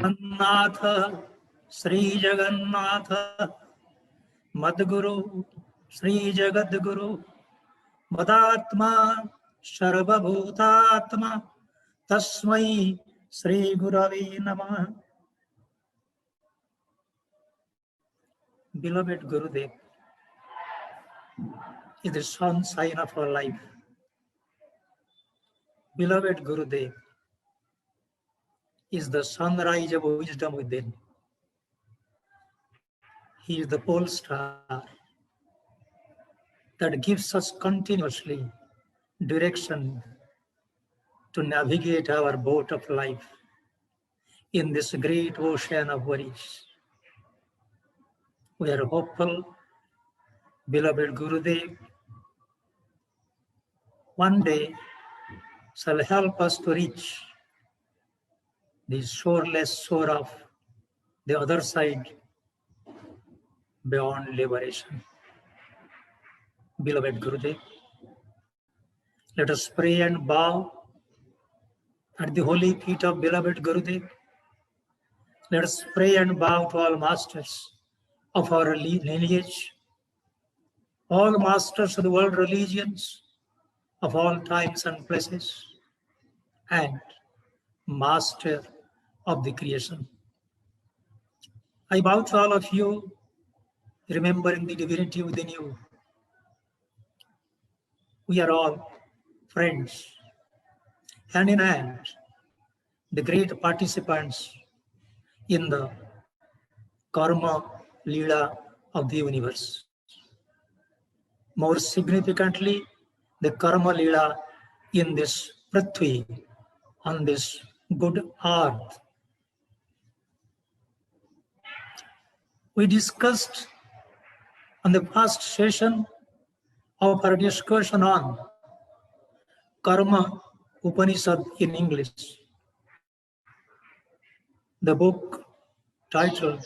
Jagannatha, Sri Jagannatha, Madguru, Sri Jagadguru, Madatma, Sarvabhutatma, Tasmai, Sri Gurave Namah. Beloved Gurudev is the sun sign of our life. Beloved Gurudev is the sunrise of wisdom within. He is the pole star that gives us continuously direction to navigate our boat of life in this great ocean of worries. We are hopeful, beloved Gurudev, one day shall help us to reach the shoreless shore of the other side beyond liberation. Beloved Gurudev, let us pray and bow at the holy feet of beloved Gurudev. Let us pray and bow to all masters of our lineage, all masters of the world religions of all times and places, and master of the creation. I bow to all of you, remembering the divinity within you. We are all friends, hand in hand, the great participants in the karma leela of the universe. More significantly, the karma leela in this prithvi, on this good earth. We discussed on the first session of our discussion on Karma Upanishad in English, the book titled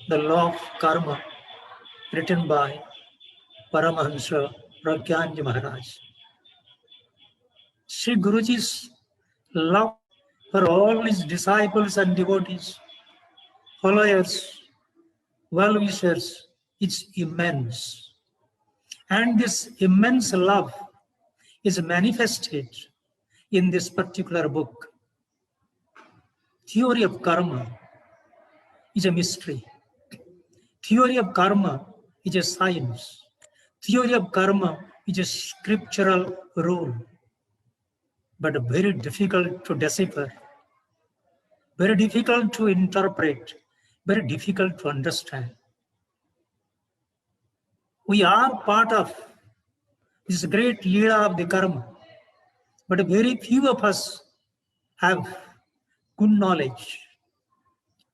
The Law of Karma, written by Paramahansa Pragyanji Maharaj. Sri Guruji's love for all his disciples and devotees, followers, well-wishers is immense. And this immense love is manifested in this particular book. Theory of karma is a mystery. Theory of karma is a science. Theory of karma is a scriptural rule, but very difficult to decipher, very difficult to interpret, very difficult to understand. We are part of this great leela of the karma, but very few of us have good knowledge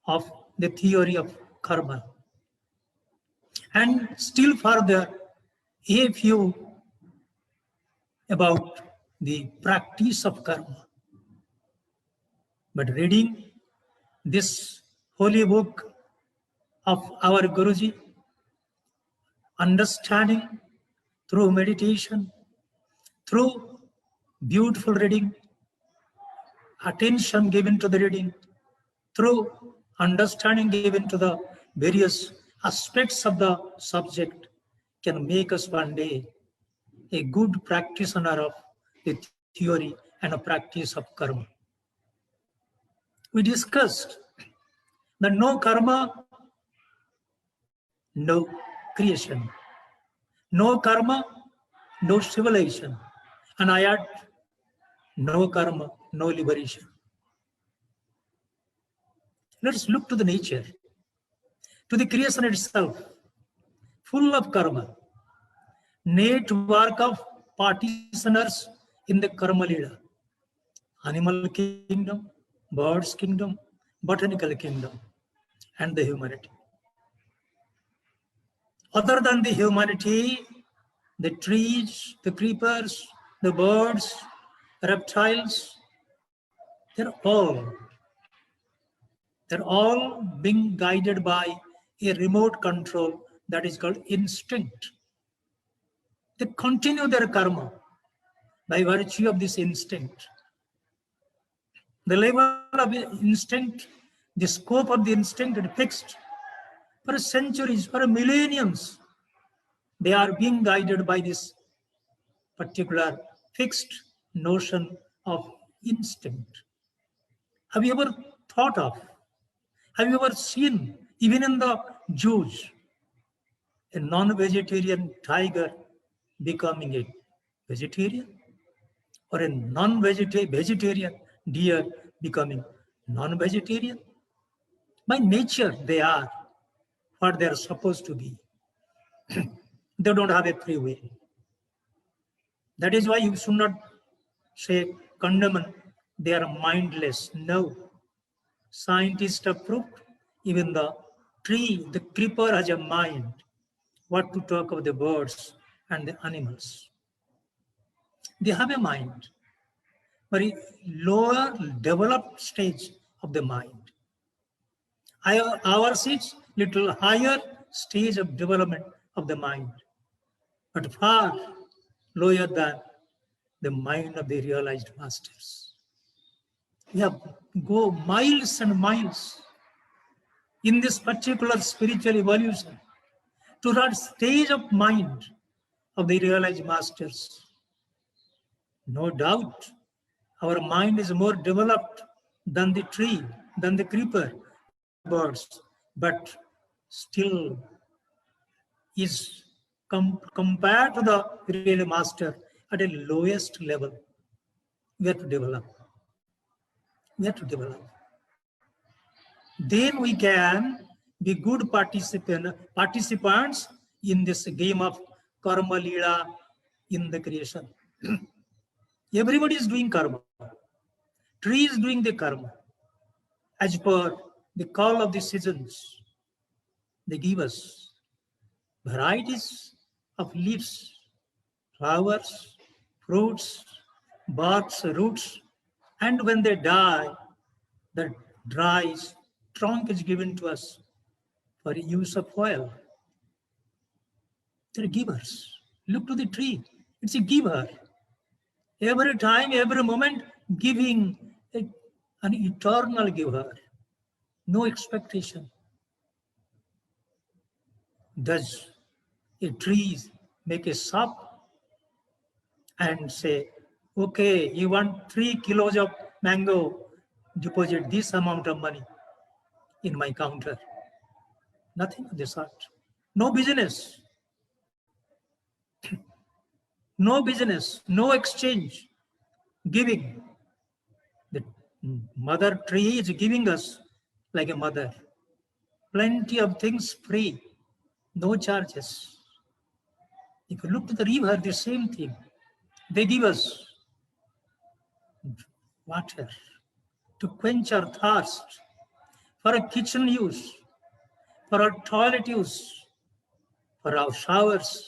of the theory of karma. And still further, a few about the practice of karma. But reading this holy book of our Guruji, understanding through meditation, through beautiful reading, attention given to the reading, through understanding given to the various aspects of the subject, can make us one day a good practitioner of the theory and a practice of karma. We discussed that no karma, no creation. No karma, no civilization. And I add, no karma, no liberation. Let's look to the nature, to the creation itself, full of karma. Network of partitioners in the karma leela. Animal kingdom, birds kingdom, botanical kingdom, and the humanity. Other than the humanity, the trees, the creepers, the birds, reptiles, they're all being guided by a remote control that is called instinct. They continue their karma by virtue of this instinct. The level of instinct The scope of the instinct is fixed. For centuries, for millenniums, they are being guided by this particular fixed notion of instinct. Have you ever thought of, have you ever seen, even in the Jews, a non-vegetarian tiger becoming a vegetarian? Or a non-vegetarian deer becoming non-vegetarian? By nature, they are what they are supposed to be. They don't have a free will. That is why you should not say, condemn, they are mindless. No. Scientists have proved even the tree, the creeper has a mind. What to talk of the birds and the animals? They have a mind, very lower developed stage of the mind. Ours is little higher stage of development of the mind, but far lower than the mind of the realized masters. We have go miles and miles in this particular spiritual evolution to that stage of mind of the realized masters. No doubt, our mind is more developed than the tree, than the creeper, birds, but still is compared to the real master at a lowest level. We have to develop. We have to develop. Then we can be good participants in this game of karma lila in the creation. Everybody is doing karma. Tree is doing the karma. As per the call of the seasons, they give us varieties of leaves, flowers, fruits, barks, roots, and when they die, the dry trunk is given to us for use of oil. They're givers. Look to the tree. It's a giver. Every time, every moment, giving an eternal giver. No expectation. Does a tree make a shop and say, okay, you want 3 kilos of mango, deposit this amount of money in my counter? Nothing of the sort. No business. No business, no exchange, giving. The mother tree is giving us like a mother. Plenty of things free, no charges. If you look to the river, the same thing. They give us water to quench our thirst, for our kitchen use, for our toilet use, for our showers,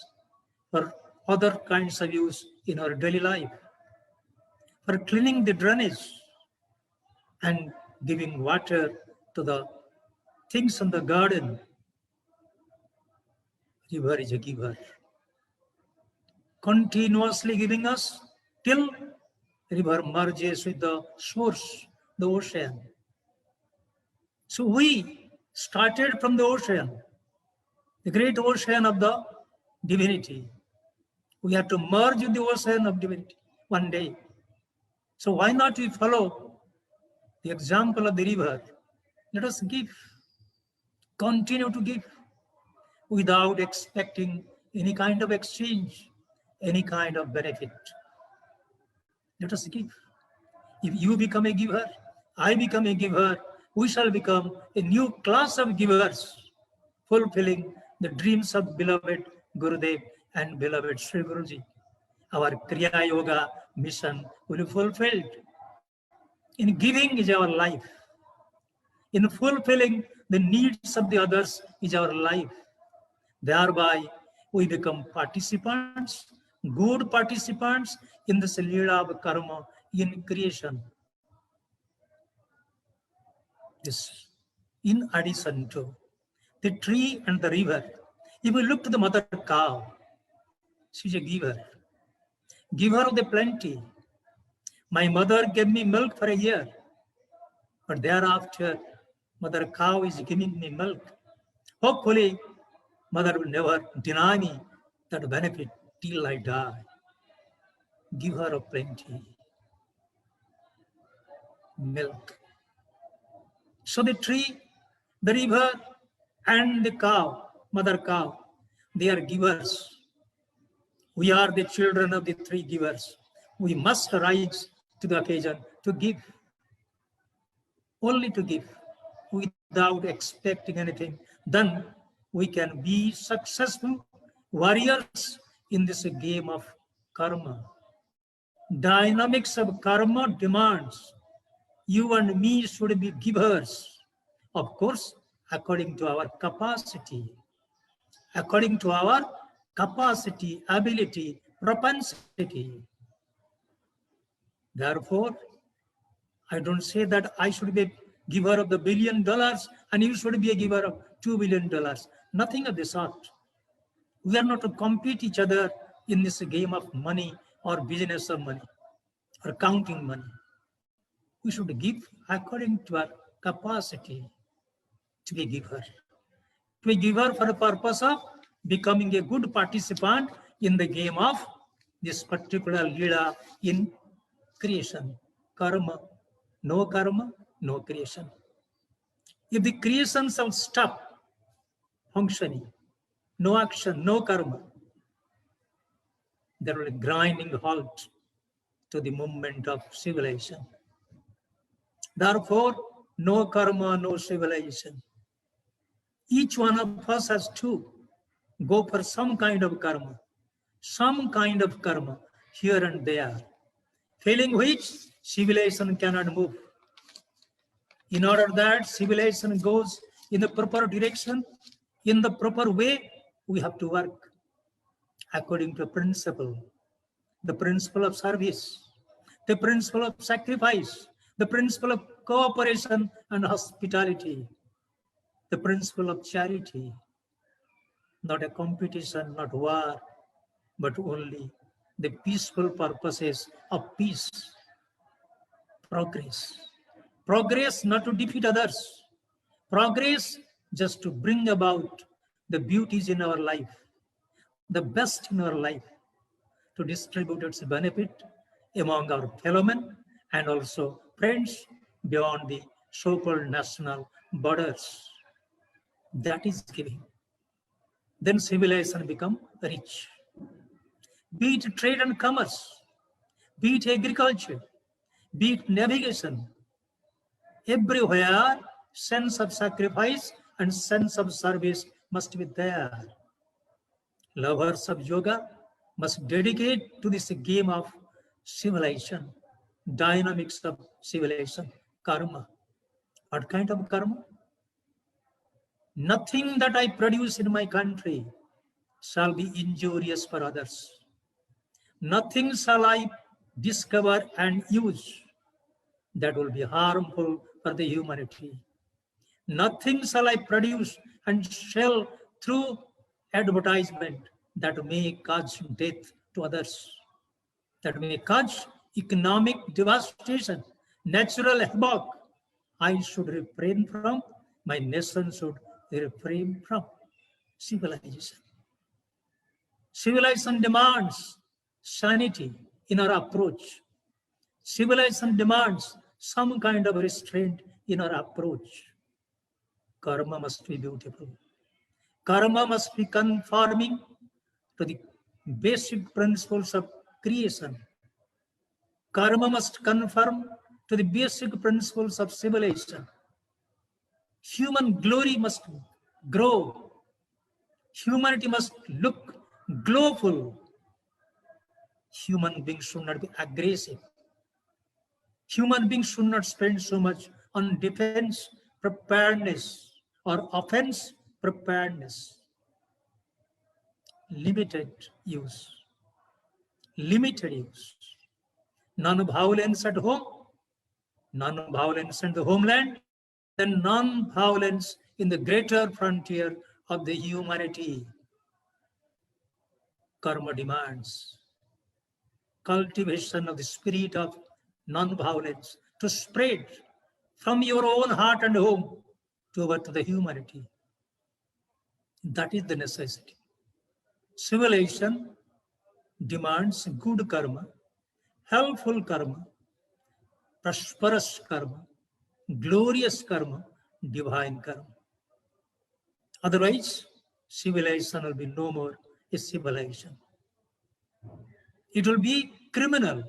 for other kinds of use in our daily life, for cleaning the drainage and giving water to the things in the garden. River is a giver, continuously giving us till river merges with the source, the ocean. So we started from the ocean, the great ocean of the divinity. We have to merge with the ocean of divinity one day. So why not we follow the example of the river? Let us give, continue to give without expecting any kind of exchange, any kind of benefit. Let us give. If you become a giver, I become a giver, we shall become a new class of givers, fulfilling the dreams of beloved Gurudev and beloved Sri Guruji. Our Kriya Yoga mission will be fulfilled. In giving is our life. In fulfilling the needs of the others is our life. Thereby, we become participants, good participants in the Leela of Karma in creation. This, in addition to the tree and the river, if we look to the mother cow, she's a giver of the plenty. My mother gave me milk for a year, but thereafter Mother cow is giving me milk. Hopefully, mother will never deny me that benefit till I die. Give her a plenty milk. So the tree, the river, and the cow, mother cow, they are givers. We are the children of the three givers. We must rise to the occasion to give, only to give, without expecting anything. Then we can be successful warriors in this game of karma. Dynamics of karma demands you and me should be givers, of course, according to our capacity, ability, propensity. Therefore, I don't say that I should be a giver of the $1 billion and you should be a giver of $2 billion. Nothing of the sort. We are not to compete each other in this game of money or business of money or counting money. We should give according to our capacity to be a giver. To be a giver for the purpose of becoming a good participant in the game of this particular Leela in creation. Karma, no creation. If the creation shall stop functioning, no action, no karma, there will be a grinding halt to the movement of civilization. Therefore, no karma, no civilization. Each one of us has to go for some kind of karma here and there, failing which civilization cannot move. In order that civilization goes in the proper direction, in the proper way, we have to work according to a principle, the principle of service, the principle of sacrifice, the principle of cooperation and hospitality, the principle of charity, not a competition, not war, but only the peaceful purposes of peace, progress. Progress not to defeat others, progress just to bring about the beauties in our life, the best in our life, to distribute its benefit among our fellow men and also friends beyond the so-called national borders. That is giving. Then civilization become rich. Be it trade and commerce, be it agriculture, be it navigation, everywhere sense of sacrifice and sense of service must be there. Lovers of yoga must dedicate to this game of civilization, dynamics of civilization, karma. What kind of karma? Nothing that I produce in my country shall be injurious for others. Nothing shall I discover and use that will be harmful for the humanity. Nothing shall I produce and sell through advertisement that may cause death to others, that may cause economic devastation, natural havoc. I should refrain from, my nation should refrain from. Civilization. Civilization demands sanity in our approach. Civilization demands some kind of restraint in our approach. Karma must be beautiful. Karma must be conforming to the basic principles of creation. Karma must conform to the basic principles of civilization. Human glory must grow. Humanity must look glowful. Human beings should not be aggressive. Human beings should not spend so much on defense preparedness or offense preparedness. Limited use. Limited use. Non-violence at home, non-violence in the homeland, then non-violence in the greater frontier of the humanity. Karma demands cultivation of the spirit of non-violence to spread from your own heart and home toward the humanity. That is the necessity. Civilization demands good karma, helpful karma, prosperous karma, glorious karma, divine karma. Otherwise, civilization will be no more a civilization. It will be criminal.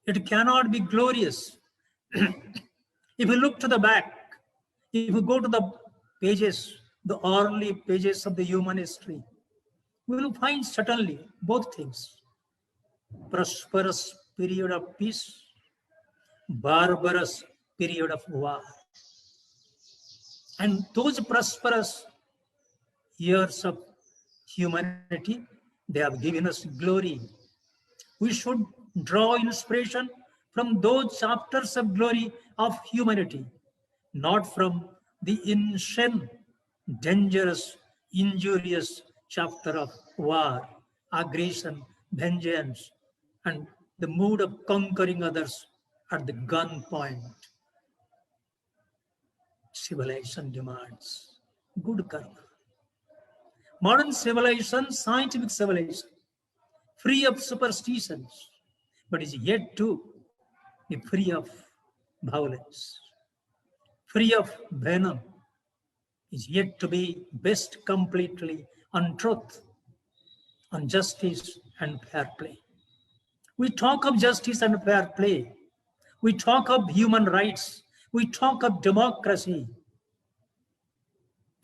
It cannot be glorious. If you look to the back, if you go to the pages, the early pages of the human history, we will find certainly both things. Prosperous period of peace, barbarous period of war. And those prosperous years of humanity, they have given us glory. We should draw inspiration from those chapters of glory of humanity, not from the insane, dangerous, injurious chapter of war, aggression, vengeance, and the mood of conquering others at the gunpoint. Civilization demands good karma. Modern civilization, scientific civilization, free of superstitions, but is yet to be free of violence, free of venom, is yet to be based completely on truth, on justice and fair play. We talk of justice and fair play. We talk of human rights. We talk of democracy.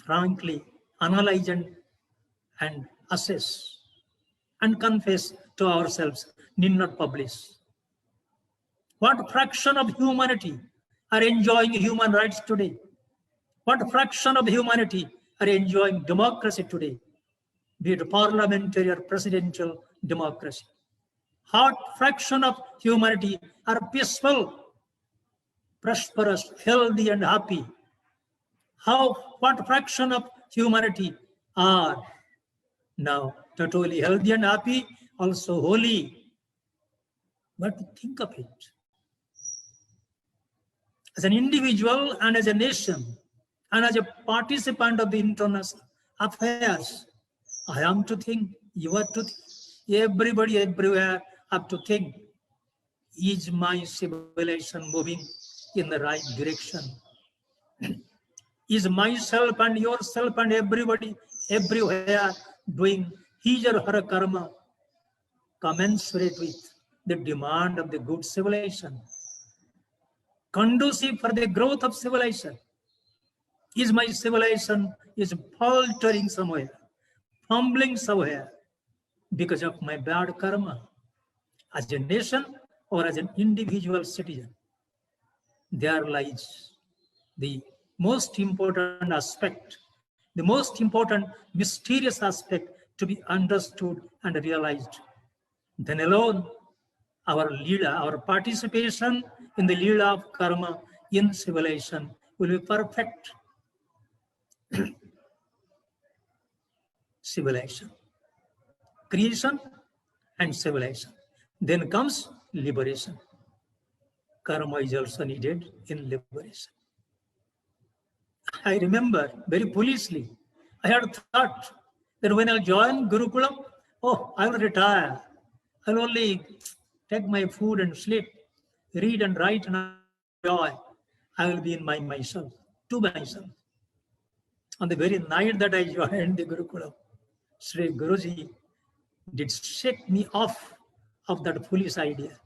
Frankly, analyze and assess and confess to ourselves, need not publish. What fraction of humanity are enjoying human rights today? What fraction of humanity are enjoying democracy today? Be it parliamentary or presidential democracy. What fraction of humanity are peaceful, prosperous, healthy, and happy? What fraction of humanity are now not only healthy and happy, also holy? But think of it. As an individual and as a nation, and as a participant of the international affairs, I am to think, you are to think, everybody everywhere have to think, is my civilization moving in the right direction? Is myself and yourself and everybody everywhere doing his or her karma commensurate with the demand of the good civilization, conducive for the growth of civilization? Is my civilization is faltering somewhere, fumbling somewhere because of my bad karma? As a nation or as an individual citizen, there lies the most important aspect, the most important mysterious aspect to be understood and realized. Then alone, our leela, our participation in the leela of karma in civilization will be perfect. Civilization, creation and civilization. Then comes liberation. Karma is also needed in liberation. I remember very foolishly, I had thought that when I join Gurukulam, I will retire. I will only take my food and sleep, read and write and enjoy. I will be in myself, to myself. On the very night that I joined the Gurukulam, Sri Guruji did shake me off of that foolish idea.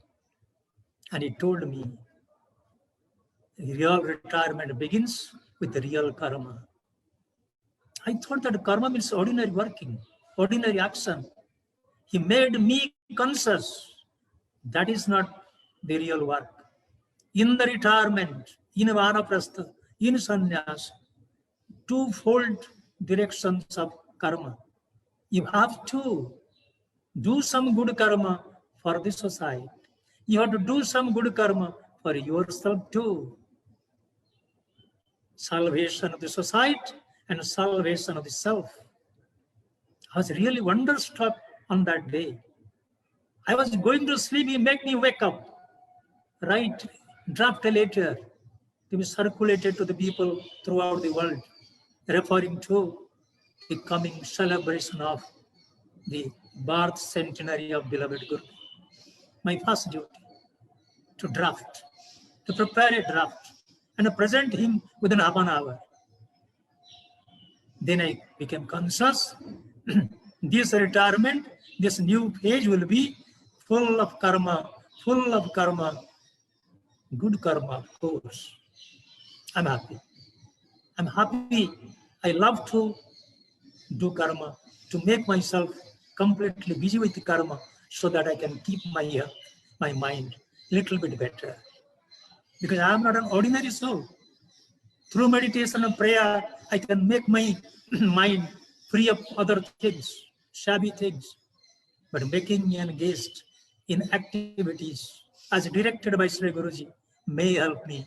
And he told me, real retirement begins with the real karma. I thought that karma means ordinary working, ordinary action. He made me conscious. That is not the real work. In the retirement, in vanaprastha, in sannyas, twofold directions of karma. You have to do some good karma for the society. You have to do some good karma for yourself too. Salvation of the society and salvation of the self. I was really wonderstruck on that day. I was going to sleep, he made me wake up. Right, draft a letter. to be circulated to the people throughout the world, referring to the coming celebration of the birth centenary of beloved Guru. My first duty, to draft, to prepare a draft and present him within half an hour. Then I became conscious, this retirement, this new page will be full of karma, good karma, of course. I'm happy. I'm happy. I love to do karma, to make myself completely busy with the karma so that I can keep my mind a little bit better. Because I am not an ordinary soul. Through meditation and prayer, I can make my mind free of other things, shabby things. But making me engaged in activities as directed by Sri Guruji may help me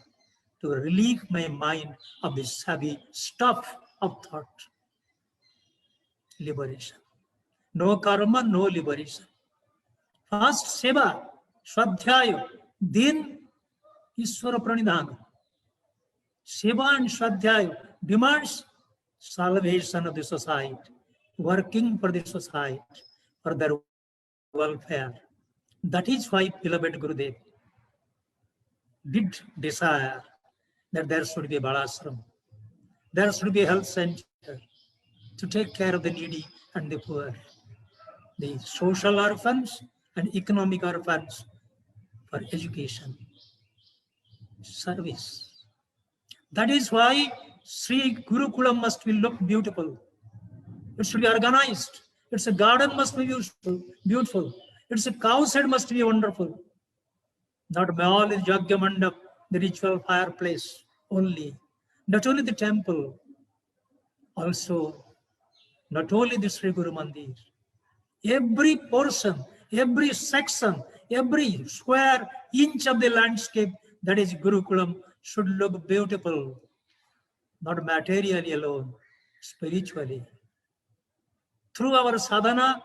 to relieve my mind of this heavy stuff of thought. Liberation. No karma, no liberation. First seva, swadhyaya, then Ishvara pranidhana. Seva and swadhyaya demands salvation of the society, working for the society, for their welfare. That is why beloved Gurudev did desire that there should be a balashram, there should be a health center to take care of the needy and the poor, the social orphans and economic orphans, for education, service. That is why Sri Gurukulam must be look beautiful. It should be organized. Its a garden must be beautiful. Its a cow shed must be wonderful. Not all the Yajna Mandap, the ritual fireplace only. Not only the temple, also not only the Sri Guru Mandir. Every portion, every section, every square inch of the landscape that is Gurukulam should look beautiful, not materially alone, spiritually. Through our sadhana,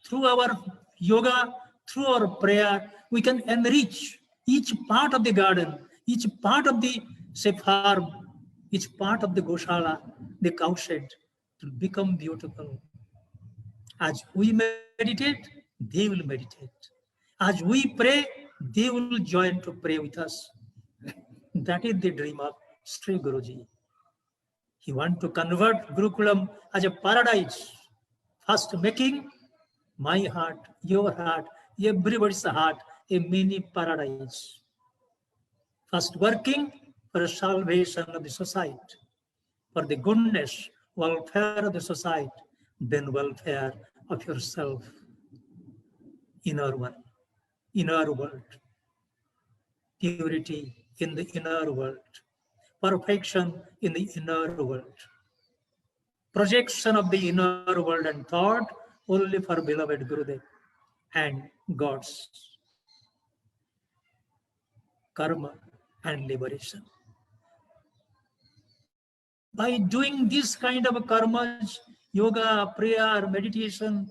through our yoga, through our prayer, we can enrich each part of the garden, each part of the farm, each part of the goshala, the cowshed, to become beautiful. As we meditate, they will meditate. As we pray, they will join to pray with us. That is the dream of Sri Guruji. He wants to convert Gurukulam as a paradise. First making my heart, your heart, everybody's heart a mini paradise. First working for salvation of the society, for the goodness, welfare of the society, then welfare of yourself, inner one, inner world, purity in the inner world, perfection in the inner world, projection of the inner world and thought only for beloved Gurudev and God's karma and liberation. By doing this kind of karmas, yoga, prayer, meditation,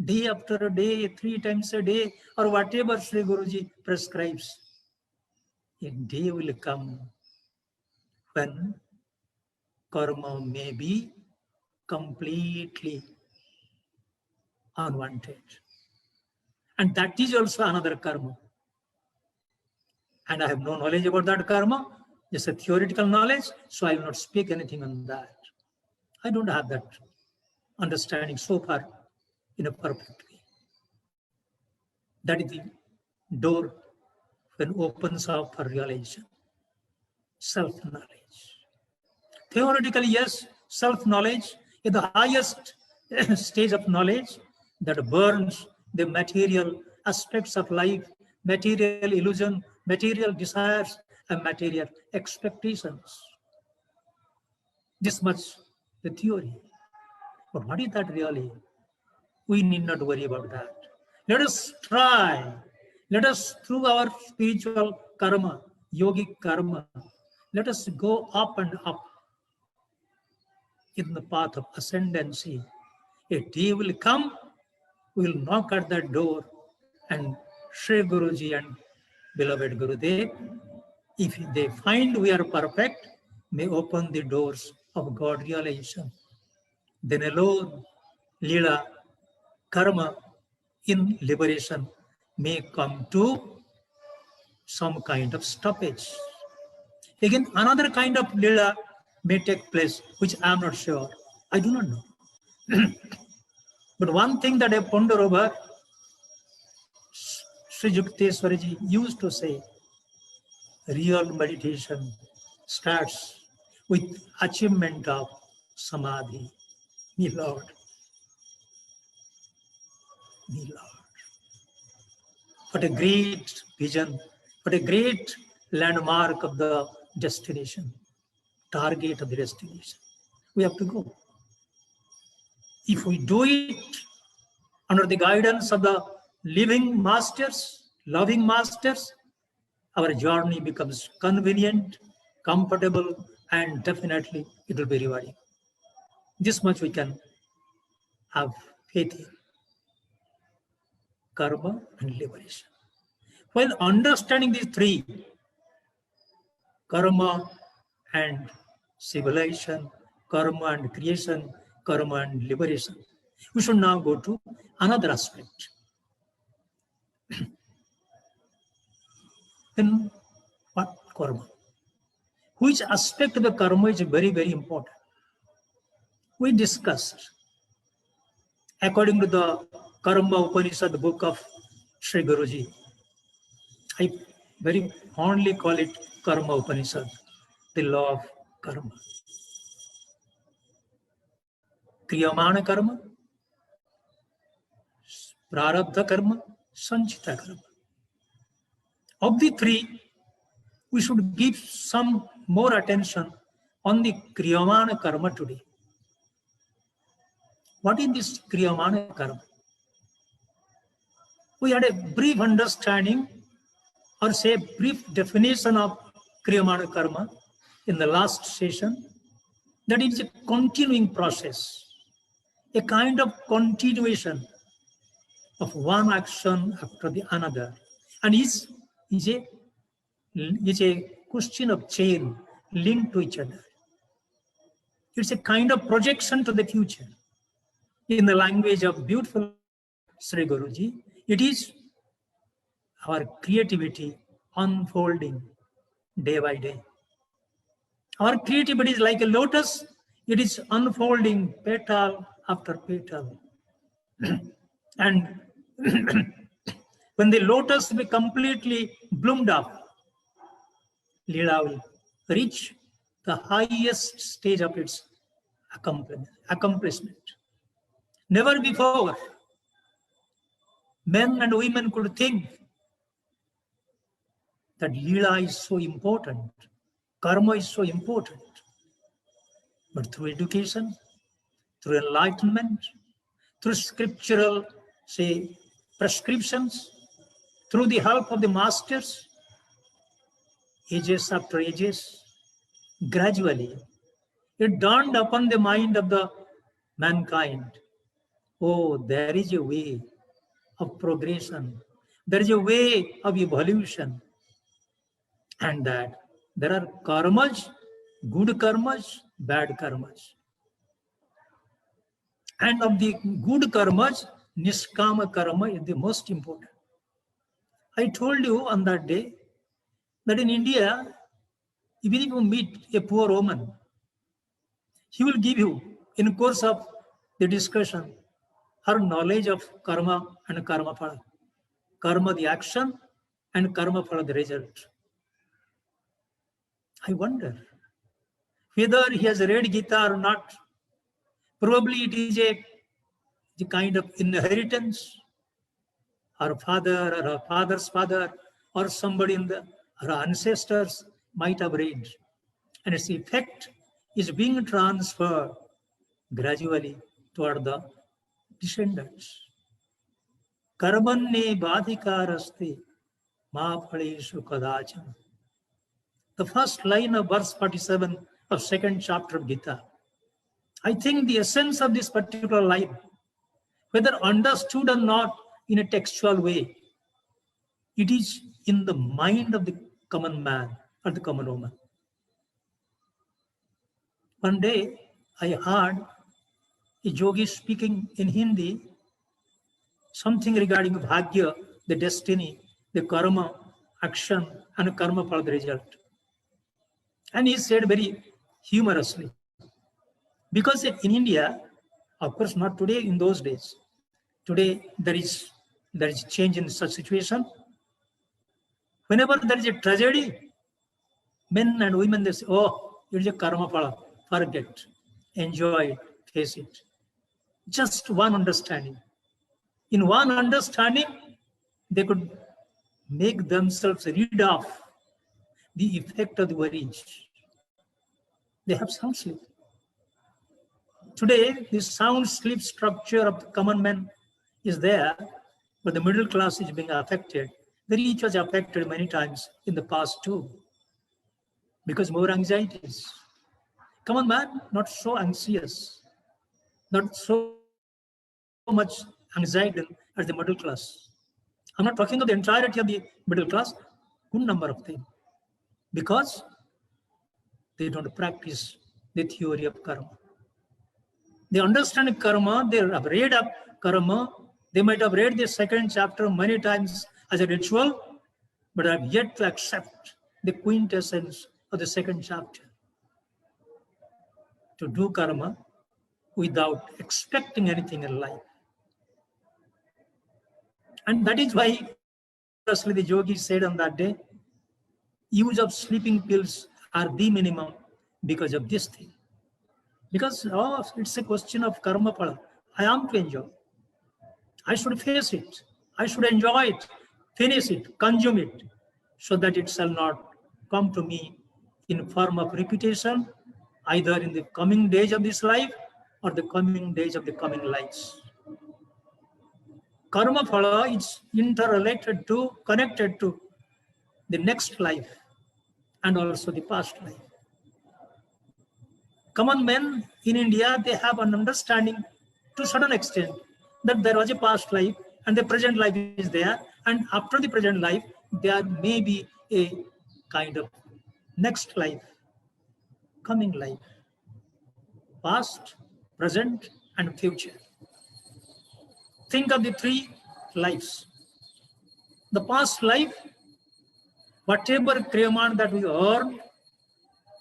day after day, 3 times a day, or whatever Sri Guruji prescribes, a day will come when karma may be completely unwanted. And that is also another karma. And I have no knowledge about that karma, just a theoretical knowledge, so I will not speak anything on that. I don't have that understanding so far in a perfect way. That is the door when opens up for realization. Self-knowledge. Theoretically, yes, self-knowledge is the highest stage of knowledge that burns the material aspects of life, material illusion, material desires, and material expectations. This much the theory. But what is that really? We need not worry about that. Let us try. Let us, through our spiritual karma, yogic karma, let us go up and up in the path of ascendancy. A day will come, we will knock at that door, and Sri Guruji and beloved Gurudev if they find we are perfect, may open the doors of God realization. Then alone, Lila, karma in liberation may come to some kind of stoppage. Again, another kind of Lila may take place, which I am not sure. I do not know. But one thing that I ponder over, Sri Yukteswaraji used to say, real meditation starts with achievement of samadhi. Me Lord. Me Lord. What a great vision, what a great landmark of the destination, target of the destination. We have to go. If we do it under the guidance of the living masters, loving masters, our journey becomes convenient, comfortable, and definitely it will be rewarding. This much we can have faith in. Karma and liberation. While understanding these three, karma and civilization, karma and creation, karma and liberation, we should now go to another aspect. Then what karma? Which aspect of the karma is very, very important? We discussed, according to the Karma Upanishad book of Sri Guruji, I very fondly call it Karma Upanishad, the law of karma. Kriyamana karma, prarabdha karma, sanchita karma. Of the three, we should give some more attention on the Kriyamana karma today. What is this Kriyamana karma? We had a brief understanding, or say a brief definition of Kriyamana karma in the last session, that it is a continuing process, a kind of continuation of one action after the another, and is a question of chain linked to each other. It's a kind of projection to the future. In the language of beautiful Sri Guruji, it is our creativity unfolding day by day. Our creativity is like a lotus, it is unfolding petal after petal. And when the lotus will be completely bloomed up, Leela will reach the highest stage of its accomplishment. Never before men and women could think that Leela is so important, karma is so important. But through education, through enlightenment, through scriptural, say, prescriptions, through the help of the masters, ages after ages, gradually, it dawned upon the mind of the mankind, oh, there is a way of progression, there is a way of evolution, and that there are karmas, good karmas, bad karmas. And of the good karmas, niskama karma is the most important. I told you on that day that in India, even if you meet a poor woman, he will give you, in course of the discussion, her knowledge of karma and karma phala. Karma the action and karma phala the result. I wonder whether he has read Gita or not. Probably it is a kind of inheritance. Her father or her father's father or somebody in her ancestors might have read. And its effect is being transferred gradually toward the descendants. Karmanne badhikaraste ma phaleshu kadachana. The first line of verse 47 of second chapter of Gita. I think the essence of this particular line, whether understood or not in a textual way, it is in the mind of the common man or the common woman. One day, I heard a yogi speaking in Hindi something regarding bhagya, the destiny, the karma, action, and karma for the result. And he said very humorously, because in India, of course not today, in those days, today there is change in such situation. Whenever there is a tragedy, men and women, they say, oh, it is a karma phala, forget, enjoy it, face it. Just one understanding. In one understanding, they could make themselves rid of the effect of the worries. They have sound sleep. Today, the sound sleep structure of the common man is there, but the middle class is being affected. The rich was affected many times in the past too, because more anxieties. Common man, not so anxious, not so much anxiety as the middle class. I'm not talking of the entirety of the middle class, good number of them, because they don't practice the theory of karma. They understand karma, they have read up karma, they might have read the second chapter many times as a ritual, but have yet to accept the quintessence of the second chapter. To do karma without expecting anything in life. And that is why, firstly, the yogi said on that day, use of sleeping pills are the minimum because of this thing. Because it's a question of karma phala. I am to enjoy. I should face it. I should enjoy it, finish it, consume it, so that it shall not come to me in form of repetition, either in the coming days of this life or the coming days of the coming lives. Karma phala is interrelated to, connected to the next life and also the past life. Common men in India, they have an understanding to a certain extent that there was a past life and the present life is there, and after the present life, there may be a kind of next life, coming life, past, present, and future. Think of the three lives. The past life, whatever kriyaman that we earned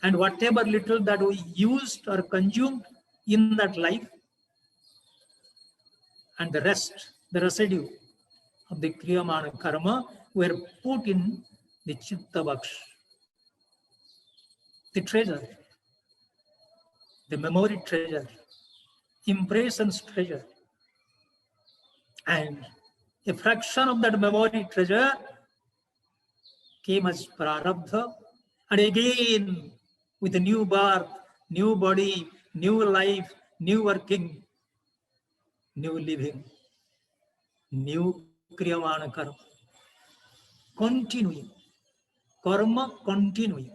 and whatever little that we used or consumed in that life, and the rest, the residue of the kriyamana karma were put in the chitta baksh, the treasure, the memory treasure, impressions treasure. And a fraction of that memory treasure came as prarabdha, and again with a new birth, new body, new life, new working, new living, new kriyamana karma. Continuing, karma continuing.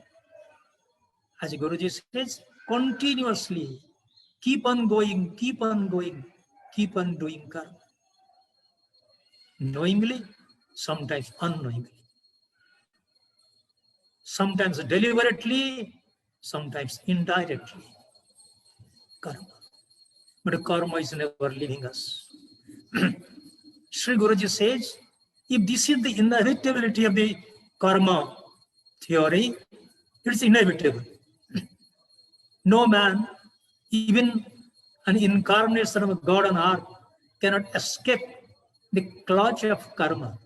As Guruji says, continuously, keep on going, keep on going, keep on doing karma. Knowingly, sometimes unknowingly. Sometimes deliberately, sometimes indirectly. Karma. But karma is never leaving us. Sri Guruji says, if this is the inevitability of the karma theory, it's inevitable. No man, even an incarnation of God on earth, cannot escape the clutch of karma.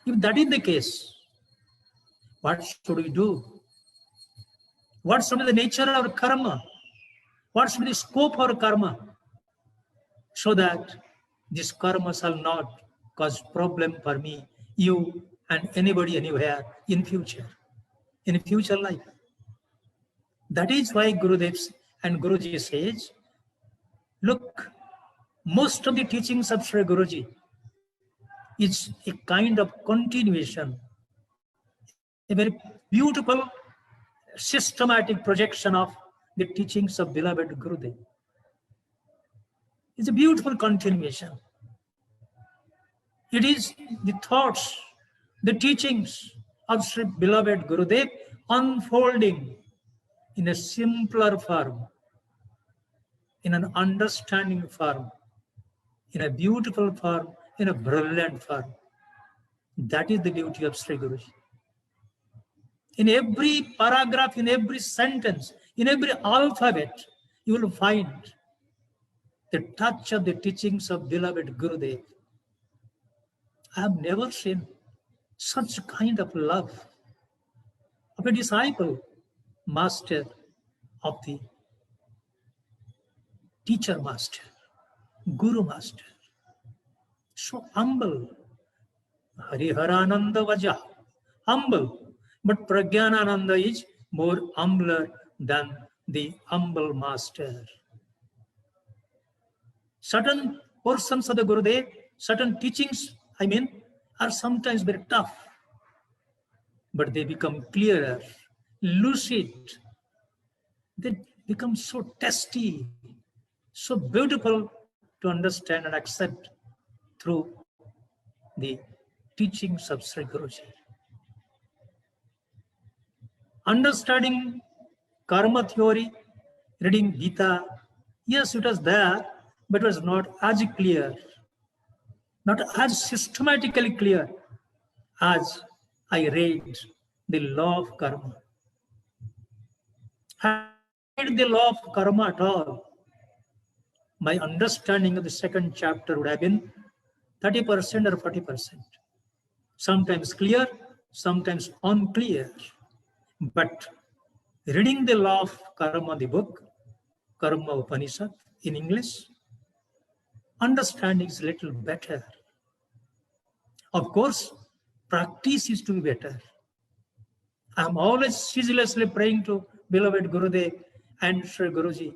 If that is the case, what should we do? What should be the nature of our karma? What should be the scope of our karma? So that this karma shall not cause problem for me, you, and anybody anywhere in future life. That is why Gurudev and Guruji says, look, most of the teachings of Sri Guruji is a kind of continuation, a very beautiful, systematic projection of the teachings of beloved Gurudev. It's a beautiful continuation. It is the thoughts, the teachings of Sri beloved Gurudev unfolding in a simpler form, in an understanding form, in a beautiful form, in a brilliant form. That is the beauty of Sri Guruji. In every paragraph, in every sentence, in every alphabet, you will find the touch of the teachings of beloved Gurudev. I have never seen such kind of love of a disciple, master of the teacher master, Guru master. So humble. Hariharananda Vaja, humble. But Pragyanananda is more humbler than the humble master. Certain portions of the Gurudev, certain teachings, are sometimes very tough. But they become clearer, lucid. They become so tasty, so beautiful to understand and accept through the teachings of Sri Guruji. Understanding karma theory, reading Gita, yes, it was there, but it was not as clear, not as systematically clear as I read the law of karma. Had I read the law of karma at all, my understanding of the second chapter would have been 30% or 40%. Sometimes clear, sometimes unclear. But reading the law of karma, the book, Karma Upanishad in English, understanding is a little better. Of course, practice is to be better. I am always ceaselessly praying to beloved Gurudev and Sri Guruji,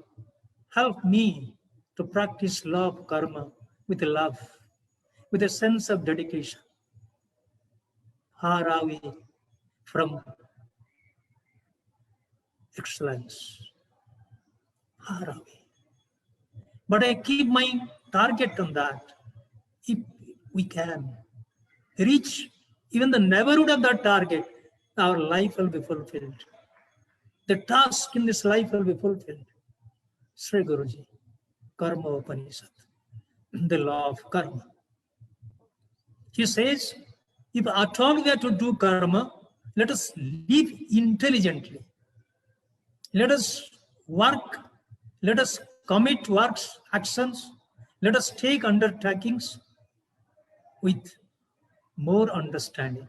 help me to practice law of karma with love, with a sense of dedication. Far away from excellence. Far away. But I keep my target on that. If we can reach even the neighborhood of that target, our life will be fulfilled. The task in this life will be fulfilled. Sri Guruji, Karma Upanishad, the law of karma. He says, if at all we are to do karma, let us live intelligently. Let us work, let us commit works, actions, let us take undertakings with more understanding,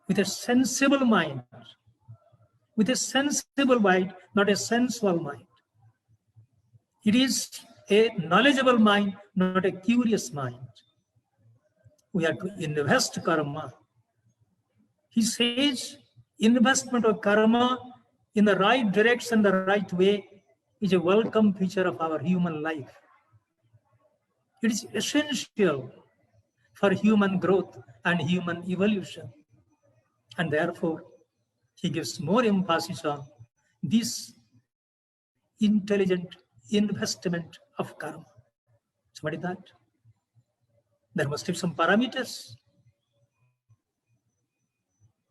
with a sensible mind, with a sensible mind, not a sensual mind. It is a knowledgeable mind, not a curious mind. We have to invest karma. He says, investment of karma in the right direction, the right way, is a welcome feature of our human life. It is essential for human growth and human evolution. And therefore, he gives more emphasis on this intelligent investment of karma. So what is that? There must be some parameters.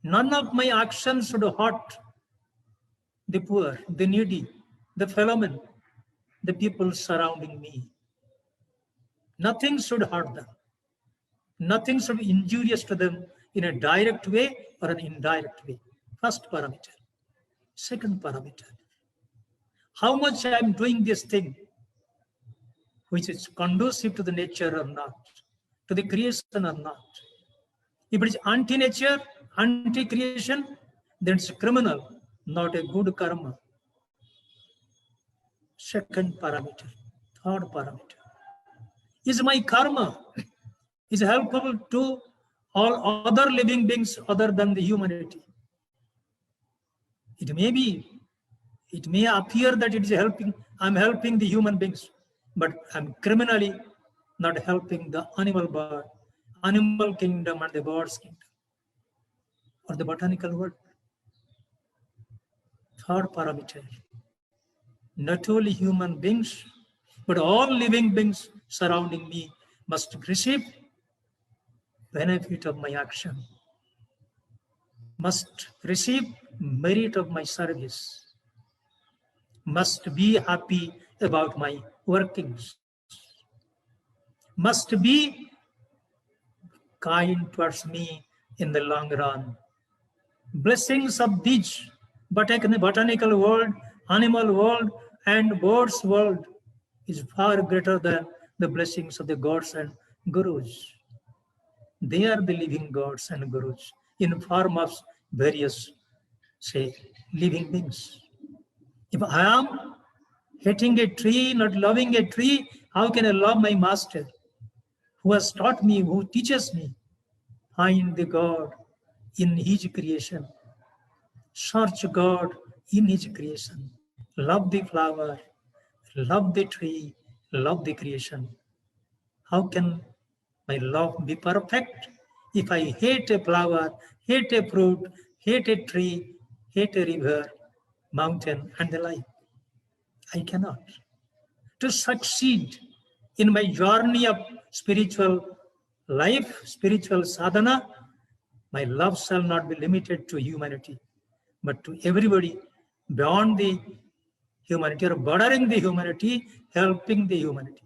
None of my actions should hurt the poor, the needy, the fellowmen, the people surrounding me. Nothing should hurt them. Nothing should be injurious to them in a direct way or an indirect way. First parameter. Second parameter. How much I am doing this thing, which is conducive to the nature or not, to the creation or not. If it is anti-nature, anti-creation, then it's criminal, not a good karma. Second parameter. Third parameter. Is my karma is helpful to all other living beings other than the humanity? It may appear that it is helping, I'm helping the human beings, but I'm criminally not helping the animal kingdom and the birds kingdom, or the botanical world. Third parameter. Not only human beings, but all living beings surrounding me must receive benefit of my action. must receive merit of my service, must be happy about my workings, must be kind towards me in the long run. Blessings of these botanical world, animal world, and birds world is far greater than the blessings of the gods and gurus. They are the living gods and gurus in form of various, say, living beings. If I am hating a tree, not loving a tree, how can I love my master who has taught me, who teaches me? Find the God in his creation. Search God in his creation. Love the flower, love the tree, love the creation. How can my love be perfect if I hate a flower, hate a fruit, hate a tree, hate a river, mountain, and the like? I cannot. To succeed in my journey of spiritual life, spiritual sadhana, my love shall not be limited to humanity, but to everybody beyond the humanity or bordering the humanity, helping the humanity.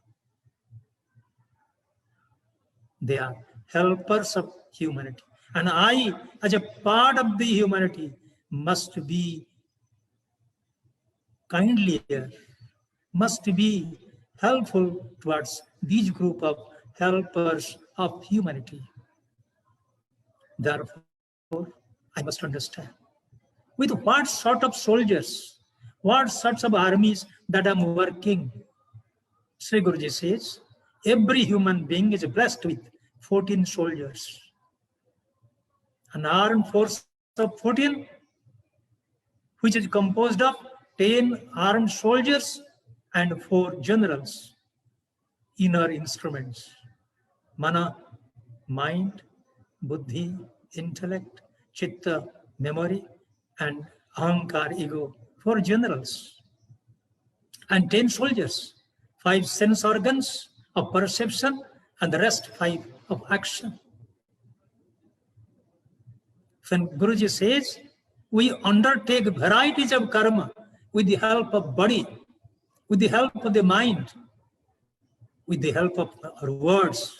They are helpers of humanity. And I, as a part of the humanity, must be kindlier, must be helpful towards this group of helpers of humanity. Therefore, I must understand with what sort of soldiers, what sorts of armies that I'm working. Sri Guruji says, every human being is blessed with 14 soldiers. An armed force of 14, which is composed of 10 armed soldiers and 4 generals, inner instruments. Mana, mind, buddhi, intellect, chitta, memory, and ahankar, ego, 4 generals. And 10 soldiers, 5 sense organs of perception, and the rest 5 of action. When Guruji says, we undertake varieties of karma with the help of body, with the help of the mind, with the help of our words.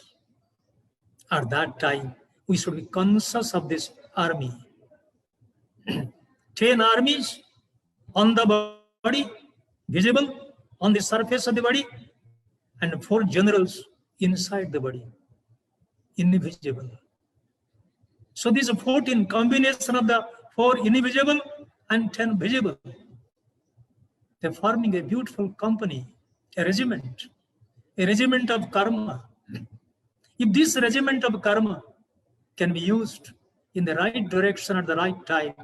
At that time, we should be conscious of this army. 10 armies on the body, visible on the surface of the body, and 4 generals inside the body, invisible. So these are 14 combination of the 4 invisible and 10 visible. They're forming a beautiful company, a regiment of karma. If this regiment of karma can be used in the right direction at the right time,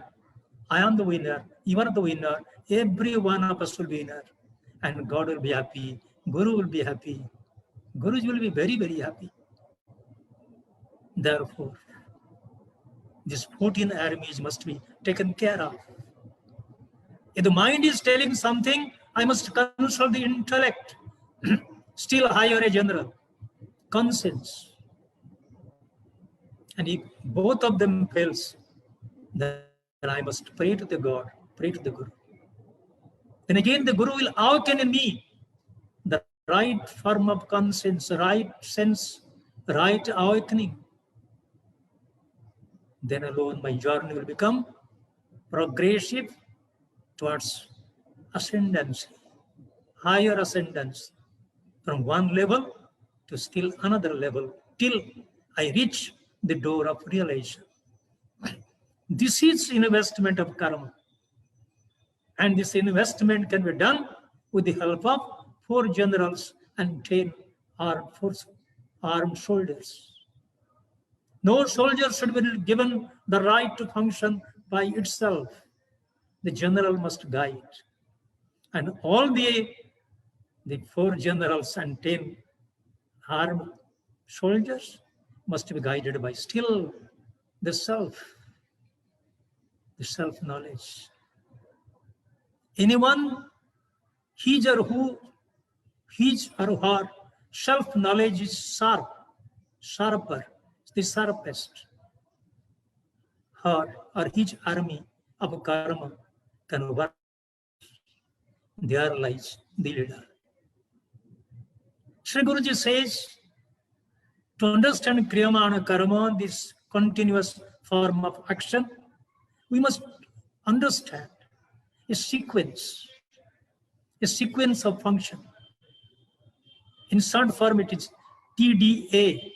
I am the winner, you are the winner, every one of us will be winner. And God will be happy, Guru will be happy, Gurus will be very, very happy. Therefore, these 14 armies must be taken care of. If the mind is telling something, I must consult the intellect, still higher a general, conscience. And if both of them fails, then I must pray to the God, pray to the Guru. Then again the Guru will awaken in me the right form of conscience, right sense, right awakening. Then alone my journey will become progressive towards ascendancy, higher ascendancy, from one level to still another level, till I reach the door of realization. This is investment of karma. And this investment can be done with the help of 4 generals and 10 armed soldiers. No soldier should be given the right to function by itself. The general must guide. And all the 4 generals and 10 armed soldiers must be guided by still the self-knowledge. Anyone, his or her self-knowledge is sharper, the sharpest. or each army of karma can work their lives, the leader. Sri Guruji says, to understand Kriyama and Karma, this continuous form of action, we must understand a sequence of function. In short form, it is TDA,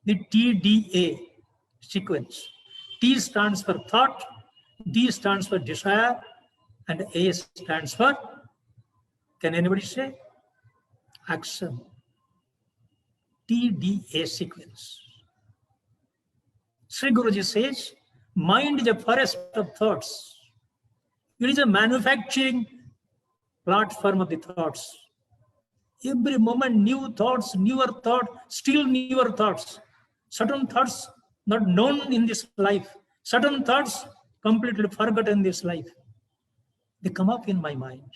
the TDA sequence. T stands for thought, D stands for desire, and A stands for, can anybody say? Action. TDA sequence. Sri Guruji says, mind is a forest of thoughts. It is a manufacturing platform of the thoughts. Every moment, new thoughts, newer thoughts, still newer thoughts. Certain thoughts not known in this life. Certain thoughts completely forgotten in this life. They come up in my mind.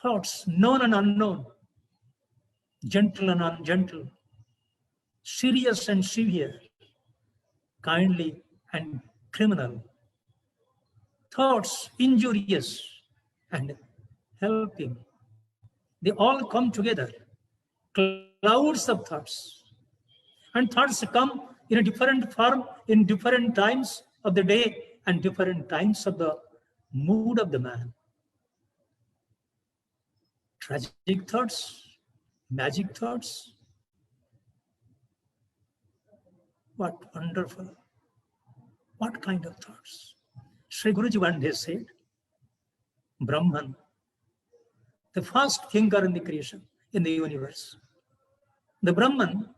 Thoughts, known and unknown, gentle and ungentle, serious and severe, kindly and criminal. Thoughts, injurious and helping. They all come together. Clouds of thoughts. And thoughts come in a different form in different times of the day and different times of the mood of the man. Tragic thoughts, magic thoughts. What wonderful. What kind of thoughts? Sri Guruji one day said, Brahman, the first thinker in the creation, in the universe. The Brahman,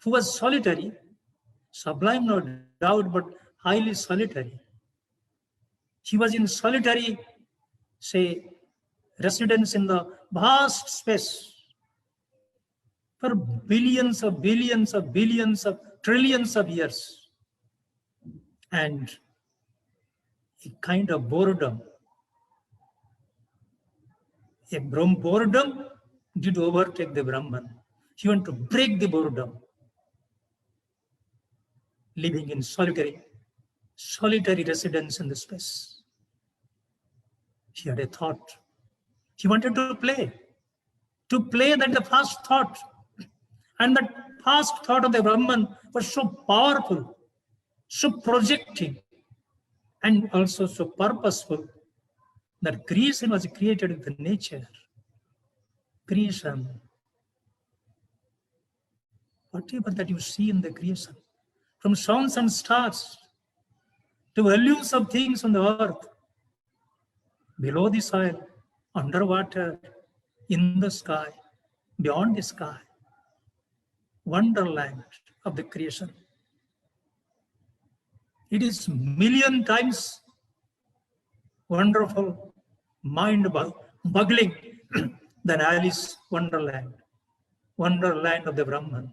who was solitary, sublime no doubt, but highly solitary. He was in solitary, say, residence in the vast space for billions of trillions of years. And a kind of boredom. A boredom did overtake the Brahman. He wanted to break the boredom. Living in solitary residence in the space. He had a thought. He wanted to play. To play that the first thought. And that first thought of the Brahman was so powerful, so projecting, and also so purposeful that creation was created with nature. Creation. Whatever that you see in the creation, from suns and stars to volumes of things on the earth, below the soil, underwater, in the sky, beyond the sky, wonderland of the creation. It is million times wonderful, mind-boggling than Alice Wonderland, wonderland of the Brahman.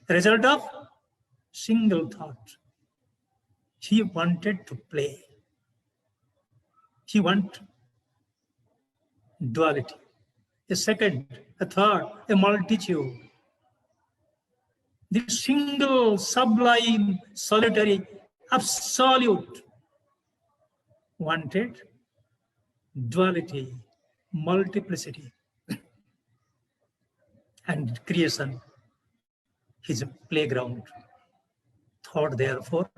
Result of single thought. He wanted to play. He wanted duality. A second, a third, a multitude. The single, sublime, solitary, absolute wanted duality, multiplicity. And creation is a playground. Thought, therefore,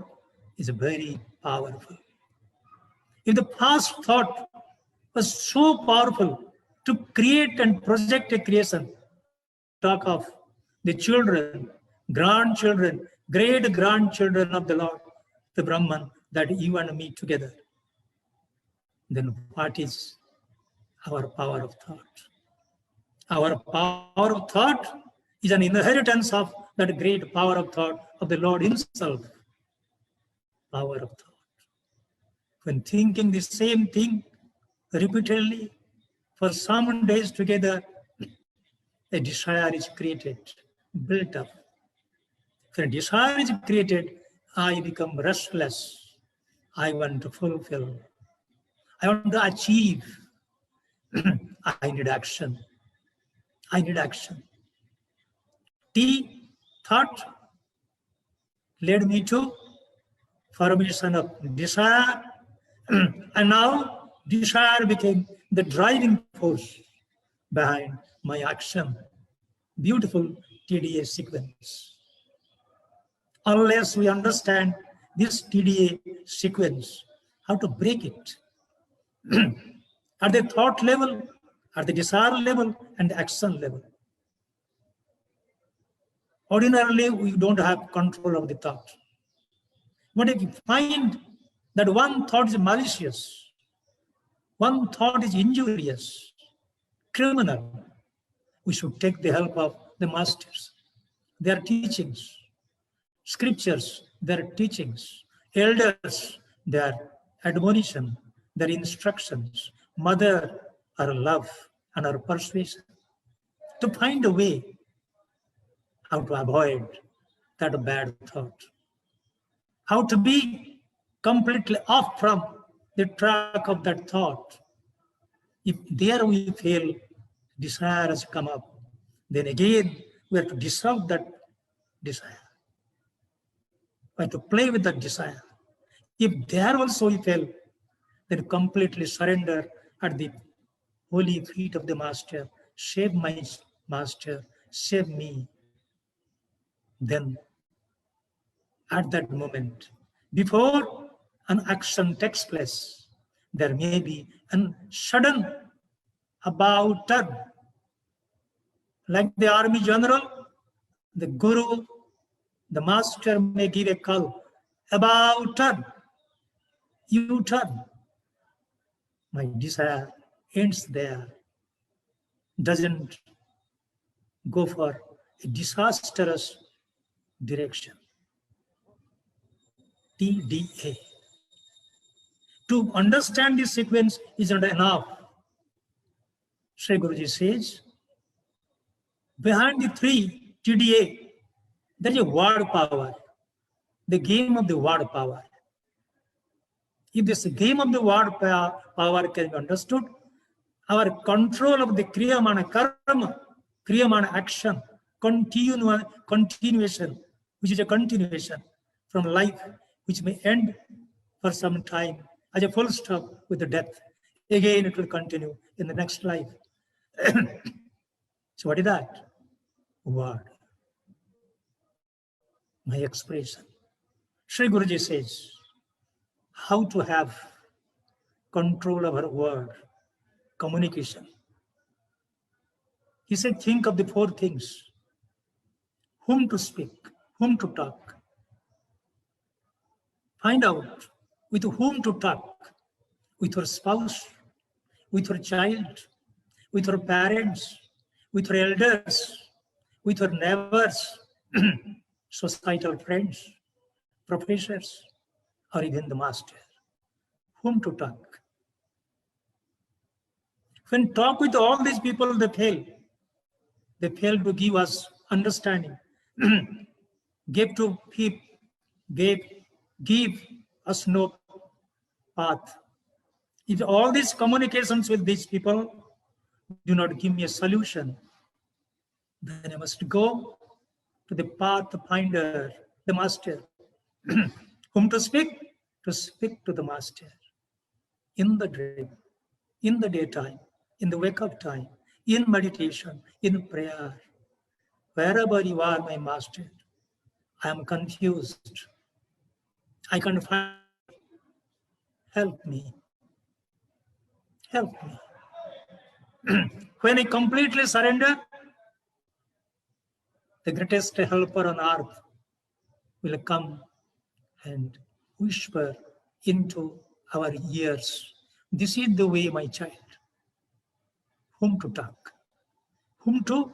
is very powerful. If the past thought was so powerful to create and project a creation, talk of the children, grandchildren, great-grandchildren of the Lord, the Brahman, that you and me together, then what is our power of thought? Our power of thought is an inheritance of that great power of thought of the Lord himself. Power of thought. When thinking the same thing repeatedly for some days together, a desire is created, built up. When desire is created, I become restless. I want to fulfill. I want to achieve. I need action. I need action. T, thought, led me to formation of desire, and now desire became the driving force behind my action. Beautiful TDA sequence. Unless we understand this TDA sequence, how to break it at the thought level, at the desire level, and the action level. Ordinarily, we don't have control of the thought. But if you find that one thought is malicious, one thought is injurious, criminal, we should take the help of the masters, their teachings, scriptures, their teachings, elders, their admonition, their instructions, mother, our love, and our persuasion, to find a way how to avoid that bad thought, how to be completely off from the track of that thought. If there we feel desire has come up, then again we have to dissolve that desire. We have to play with that desire. If there also we fail, then completely surrender at the holy feet of the Master. Save my Master, save me. Then at that moment, before an action takes place, there may be a sudden about turn. Like the army general, the guru, the master may give a call, about turn, you turn. My desire ends there, doesn't go for a disastrous direction. TDA. To understand this sequence is not enough. Sri Guruji says, behind the three TDA, there is a word power, the game of the word power. If this game of the word power can be understood, our control of the Kriyamana karma, Kriyamana action, continuation, which is a continuation from life, which may end for some time as a full stop with the death. Again, it will continue in the next life. So what is that? Word. My expression. Sri Guruji says, how to have control of our word, communication. He said, think of the four things. Whom to speak, whom to talk. Find out with whom to talk. With your spouse, with your child, with your parents, with your elders, with your neighbors, societal friends, professors, or even the master. Whom to talk. When talk with all these people, they fail. They fail to give us understanding. Give us no path. If all these communications with these people do not give me a solution, then I must go to the path finder, the master. Whom to speak? To speak to the master. In the dream, in the daytime, in the wake-up time, in meditation, in prayer. Wherever you are, my master, I am confused. I can't find. Help me. Help me. When I completely surrender, the greatest helper on earth will come and whisper into our ears. This is the way, my child. Whom to talk, whom to,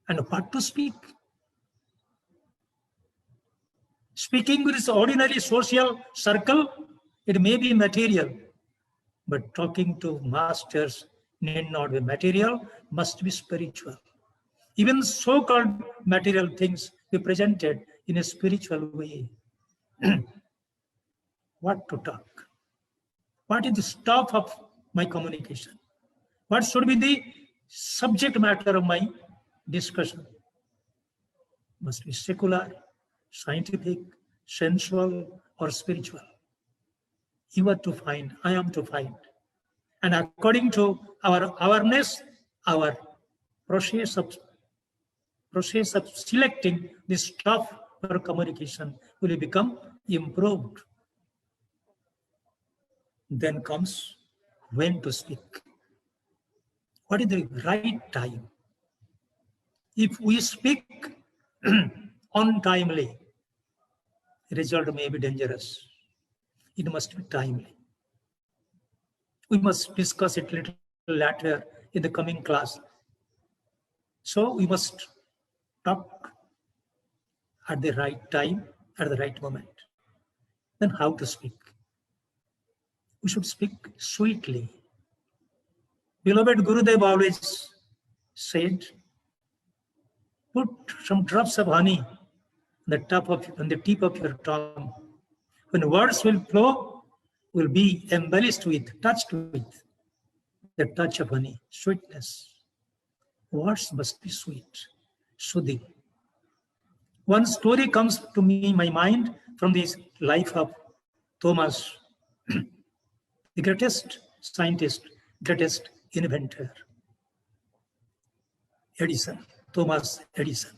and what to speak. Speaking with this ordinary social circle, it may be material, but talking to masters need not be material, must be spiritual. Even so-called material things be presented in a spiritual way. What to talk? What is the stuff of my communication? What should be the subject matter of my discussion? Must be secular, scientific, sensual, or spiritual. You are to find, I am to find. And according to our awareness, our process of selecting this stuff for communication will become improved. Then comes when to speak. What is the right time? If we speak untimely, the result may be dangerous. It must be timely. We must discuss it a little later in the coming class. So we must talk at the right time, at the right moment. Then how to speak? We should speak sweetly. Beloved Gurudev always said, put some drops of honey on the tip of your tongue. When words will flow, will be embellished with, touched with the touch of honey, sweetness. Words must be sweet, soothing. One story comes to me in my mind from this life of Thomas, the greatest scientist, greatest inventor. Edison, Thomas Edison,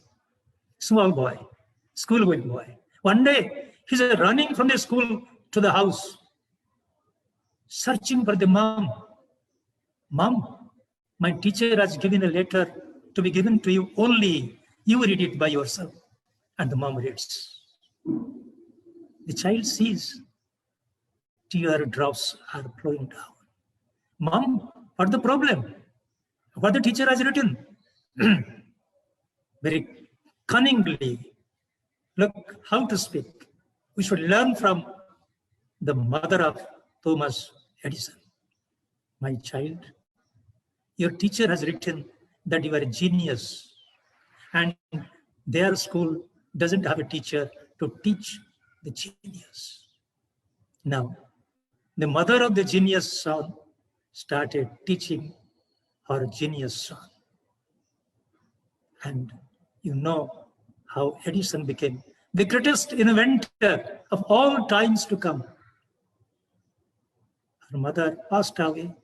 small boy, schoolboy boy. One day, he's running from the school to the house, searching for the mom. Mom, my teacher has given a letter to be given to you only. You read it by yourself. And the mom reads. The child sees tear drops are flowing down. Mom, what's the problem? What the teacher has written? Very cunningly, look how to speak. We should learn from the mother of Thomas Edison. My child, your teacher has written that you are a genius, and their school doesn't have a teacher to teach the genius. Now, the mother of the genius son started teaching her genius son. And you know how Edison became the greatest inventor of all times to come. Her mother passed away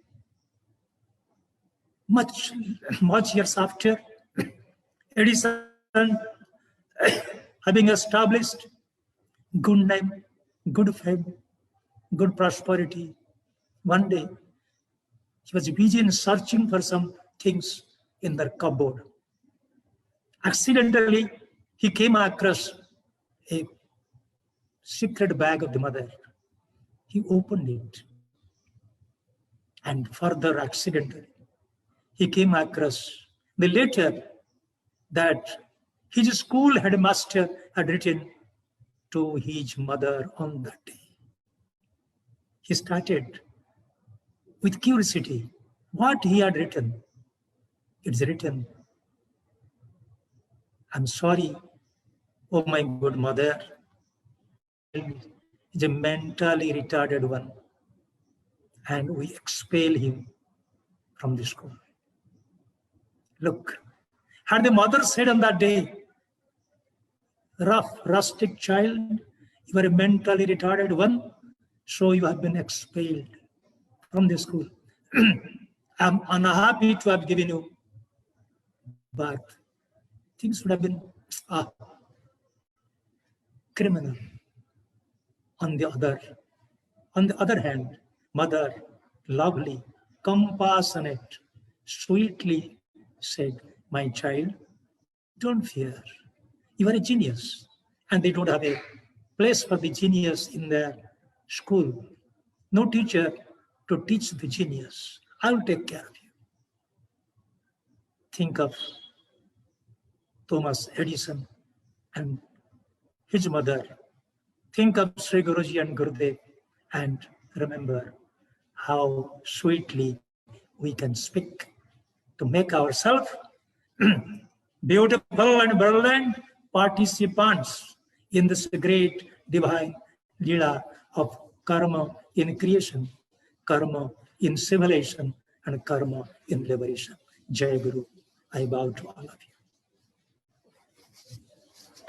much years after. Edison, having established good name, good fame, good prosperity, one day he was busy in searching for some things in their cupboard. Accidentally, he came across a secret bag of the mother. He opened it, and further accidentally, he came across the letter that his school headmaster had written to his mother on that day. He started with curiosity what he had written. It's written, I'm sorry, oh my good mother, he's a mentally retarded one, and we expel him from the school. Look, had the mother said on that day, rough, rustic child, you are a mentally retarded one, so you have been expelled from the school. I'm unhappy to have given you, but things would have been criminal. On the other hand, mother, lovely, compassionate, sweetly said, my child, don't fear. You are a genius. And they don't have a place for the genius in their school. No teacher to teach the genius. I will take care of you. Think of Thomas Edison and his mother. Think of Sri Guruji and Gurudev, and remember how sweetly we can speak to make ourselves beautiful and brilliant participants in this great divine Leela of karma in creation, karma in civilization, and karma in liberation. Jai Guru. I bow to all of you.